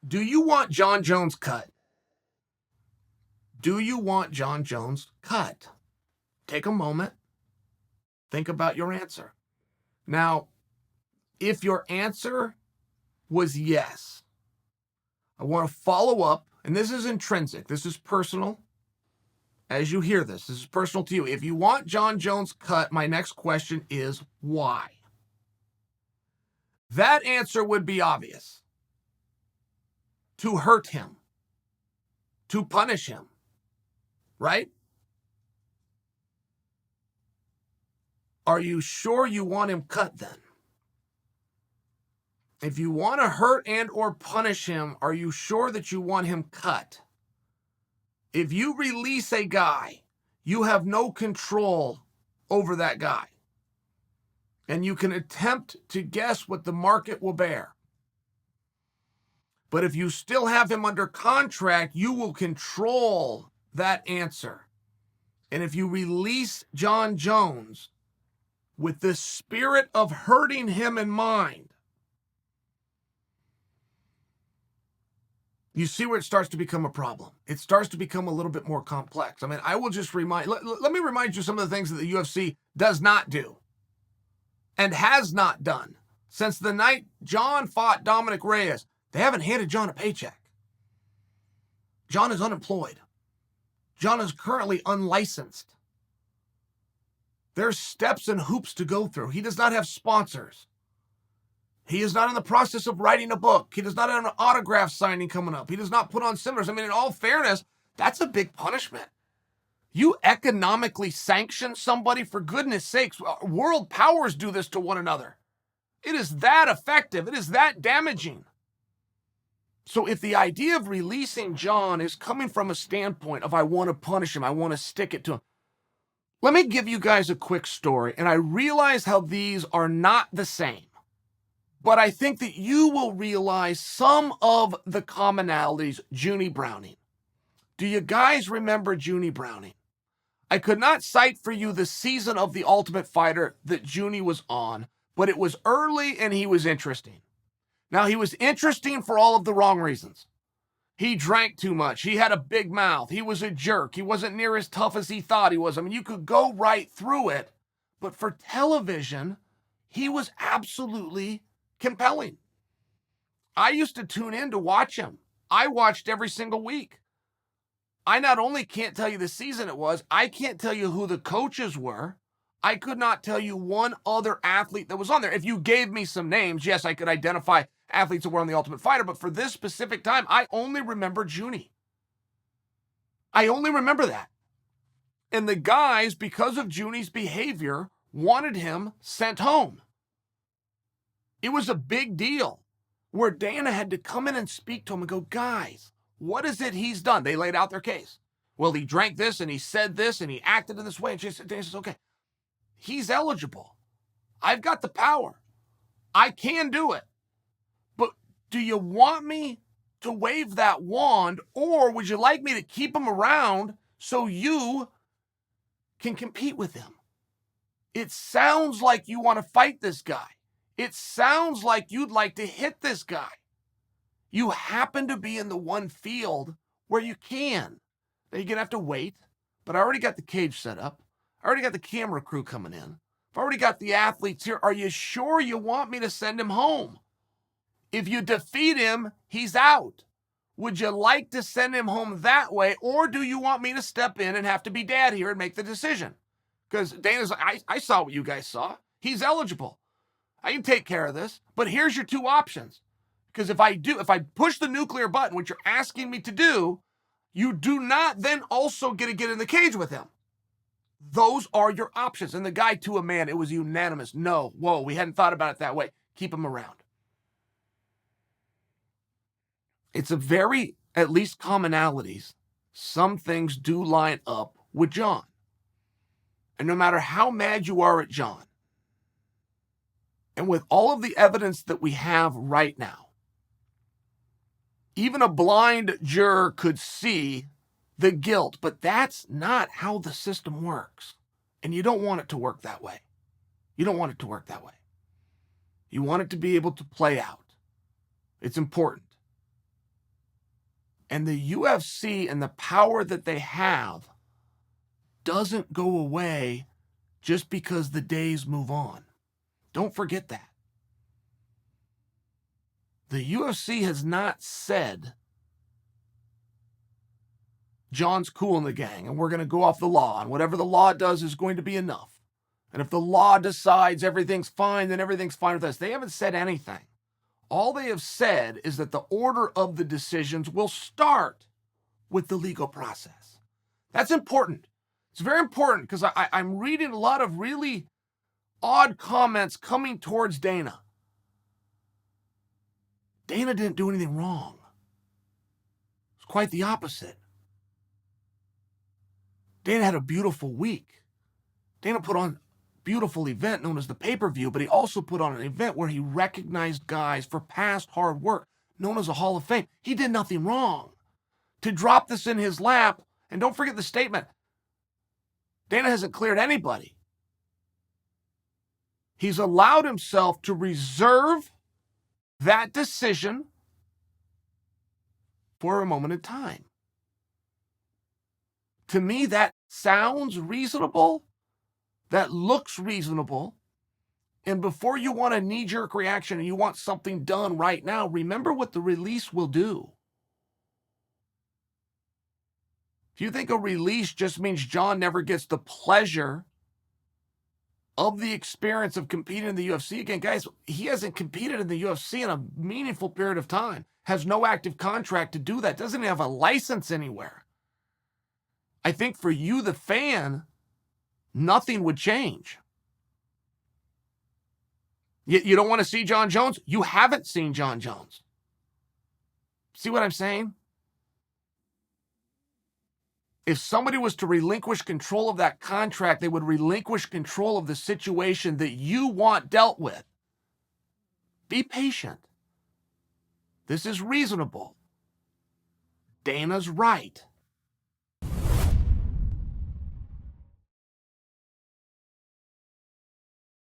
Do you want Jon Jones cut? Do you want Jon Jones cut? Take a moment. Think about your answer. Now, if your answer was yes, I want to follow up, and this is intrinsic. This is personal. As you hear this is personal to you. If you want Jon Jones cut, my next question is why? That answer would be obvious. To hurt him. To punish him. Right? Are you sure you want him cut then? If you want to hurt and or punish him, are you sure that you want him cut? If you release a guy, you have no control over that guy. And you can attempt to guess what the market will bear. But if you still have him under contract, you will control that answer. And if you release Jon Jones with the spirit of hurting him in mind, you see where it starts to become a problem. It starts to become a little bit more complex. I mean, I will just let me remind you some of the things that the UFC does not do and has not done since the night Jon fought Dominic Reyes. They haven't handed Jon a paycheck. Jon is unemployed. Jon is currently unlicensed. There's steps and hoops to go through. He does not have sponsors. He is not in the process of writing a book. He does not have an autograph signing coming up. He does not put on seminars. I mean, in all fairness, that's a big punishment. You economically sanction somebody, for goodness sakes. World powers do this to one another. It is that effective. It is that damaging. So if the idea of releasing Jon is coming from a standpoint of I want to punish him, I want to stick it to him, let me give you guys a quick story. And I realize how these are not the same. But I think that you will realize some of the commonalities. Junie Browning. Do you guys remember Junie Browning? I could not cite for you the season of The Ultimate Fighter that Junie was on, but it was early and he was interesting. Now, he was interesting for all of the wrong reasons. He drank too much. He had a big mouth. He was a jerk. He wasn't near as tough as he thought he was. I mean, you could go right through it. But for television, he was absolutely compelling. I used to tune in to watch him. I watched every single week. I not only can't tell you the season it was, I can't tell you who the coaches were. I could not tell you one other athlete that was on there. If you gave me some names, yes, I could identify athletes that were on The Ultimate Fighter, but for this specific time, I only remember Junie. I only remember that. And the guys, because of Junie's behavior, wanted him sent home. It was a big deal where Dana had to come in and speak to him and go, guys, what is it he's done? They laid out their case. Well, he drank this and he said this and he acted in this way. And Dana says, okay, he's eligible. I've got the power. I can do it. But do you want me to wave that wand, or would you like me to keep him around so you can compete with him? It sounds like you want to fight this guy. It sounds like you'd like to hit this guy. You happen to be in the one field where you can. Now you're going to have to wait, but I already got the cage set up. I already got the camera crew coming in. I've already got the athletes here. Are you sure you want me to send him home? If you defeat him, he's out. Would you like to send him home that way, or do you want me to step in and have to be dad here and make the decision? Because Dana's like, I saw what you guys saw. He's eligible. I can take care of this, but here's your two options. Because if I push the nuclear button, which you're asking me to do, you do not then also get to get in the cage with him. Those are your options. And the guy, to a man, it was unanimous. No, whoa, we hadn't thought about it that way. Keep him around. It's a very, at least commonalities, some things do line up with Jon. And no matter how mad you are at Jon, and with all of the evidence that we have right now, even a blind juror could see the guilt, but that's not how the system works. And you don't want it to work that way. You don't want it to work that way. You want it to be able to play out. It's important. And the UFC and the power that they have doesn't go away just because the days move on. Don't forget that. The UFC has not said, Jon's cool in the gang, and we're going to go off the law, and whatever the law does is going to be enough. And if the law decides everything's fine, then everything's fine with us. They haven't said anything. All they have said is that the order of the decisions will start with the legal process. That's important. It's very important because I'm reading a lot of really odd comments coming towards Dana. Dana didn't do anything wrong. It's quite the opposite. Dana had a beautiful week. Dana put on a beautiful event known as the pay-per-view, but he also put on an event where he recognized guys for past hard work, known as a Hall of Fame. He did nothing wrong. To drop this in his lap, and don't forget the statement, Dana hasn't cleared anybody. He's allowed himself to reserve that decision for a moment in time. To me, that sounds reasonable. That looks reasonable. And before you want a knee-jerk reaction and you want something done right now, remember what the release will do. If you think a release just means Jon never gets the pleasure of the experience of competing in the UFC again, guys, he hasn't competed in the UFC in a meaningful period of time, has no active contract to do that, doesn't have a license anywhere. I think for you, the fan, nothing would change. You don't want to see Jon Jones? You haven't seen Jon Jones. See what I'm saying? If somebody was to relinquish control of that contract, they would relinquish control of the situation that you want dealt with. Be patient. This is reasonable. Dana's right.